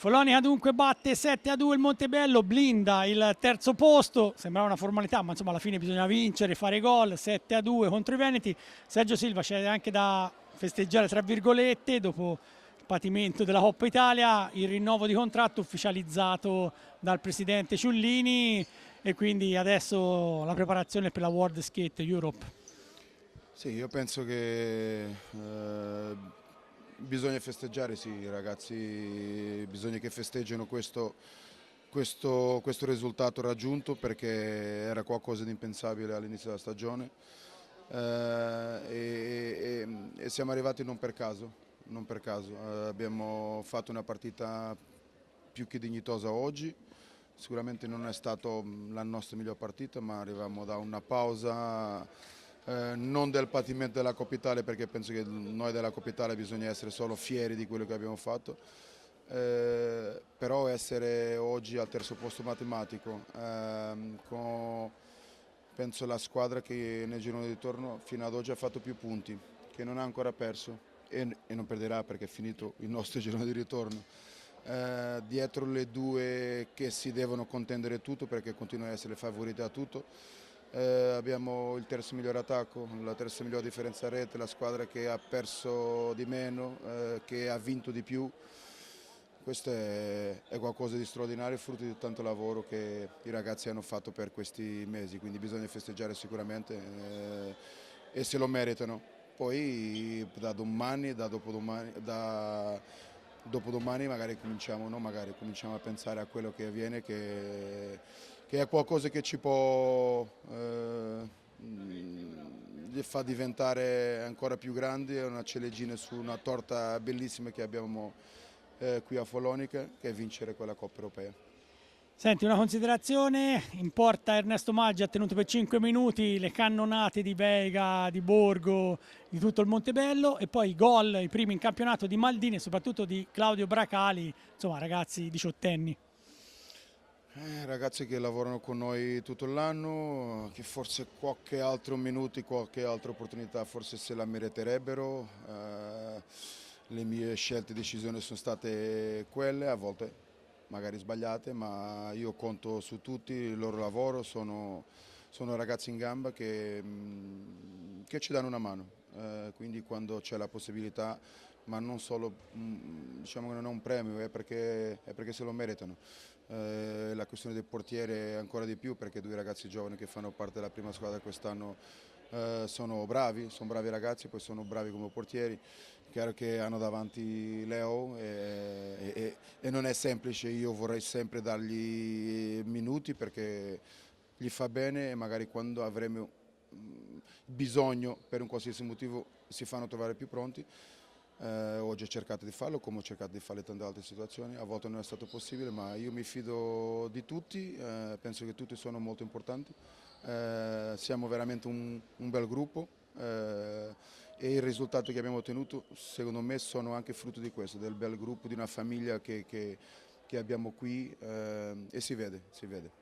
Follonica dunque batte 7-2 il Montebello, blinda il terzo posto, sembrava una formalità, ma insomma alla fine bisogna vincere, fare gol, 7-2 contro i Veneti. Sergio Silva c'è anche da festeggiare tra virgolette, dopo il patimento della Coppa Italia, il rinnovo di contratto ufficializzato dal presidente Ciullini e quindi adesso la preparazione per la World Skate Europe. Sì, io penso che bisogna festeggiare, sì, ragazzi, bisogna che festeggiano questo risultato raggiunto perché era qualcosa di impensabile all'inizio della stagione e siamo arrivati non per caso, non per caso. Abbiamo fatto una partita più che dignitosa oggi, sicuramente non è stata la nostra miglior partita, ma arriviamo da una pausa non del patimento della Coppa Italia, perché penso che noi della Coppa Italia bisogna essere solo fieri di quello che abbiamo fatto, però essere oggi al terzo posto matematico, penso la squadra che nel girone di ritorno fino ad oggi ha fatto più punti, che non ha ancora perso e non perderà perché è finito il nostro girone di ritorno. Dietro le due che si devono contendere tutto perché continuano ad essere favorite a tutto. Abbiamo il terzo miglior attacco, la terza miglior differenza rete, la squadra che ha perso di meno, che ha vinto di più. Questo è qualcosa di straordinario, frutto di tanto lavoro che i ragazzi hanno fatto per questi mesi, quindi bisogna festeggiare sicuramente e se lo meritano. Poi da domani, da dopodomani, dopodomani magari cominciamo, no? Magari cominciamo a pensare a quello che avviene, che è qualcosa che ci può li fa diventare ancora più grandi, è una ciliegina su una torta bellissima che abbiamo qui a Follonica, che è vincere quella Coppa Europea. Senti, una considerazione, in porta Ernesto Maggi ha tenuto per 5 minuti le cannonate di Veiga, di Borgo, di tutto il Montebello e poi i gol, i primi in campionato di Maldini e soprattutto di Claudio Bracali, insomma ragazzi diciottenni. Ragazzi che lavorano con noi tutto l'anno, che forse qualche altro minuto, qualche altra opportunità forse se la meriterebbero. Le mie scelte e decisioni sono state quelle, a volte magari sbagliate, ma io conto su tutti, il loro lavoro, sono ragazzi in gamba che ci danno una mano, quindi quando c'è la possibilità, ma non solo, diciamo che non è un premio, è perché se lo meritano. La questione del portiere ancora di più perché due ragazzi giovani che fanno parte della prima squadra quest'anno sono bravi ragazzi, poi sono bravi come portieri, chiaro che hanno davanti Leo e non è semplice, io vorrei sempre dargli minuti perché gli fa bene e magari quando avremo bisogno per un qualsiasi motivo si fanno trovare più pronti. Oggi ho cercato di farlo come ho cercato di farlo in tante altre situazioni, a volte non è stato possibile ma io mi fido di tutti, penso che tutti sono molto importanti, siamo veramente un bel gruppo e i risultati che abbiamo ottenuto secondo me sono anche frutto di questo, del bel gruppo, di una famiglia che abbiamo qui e si vede, si vede.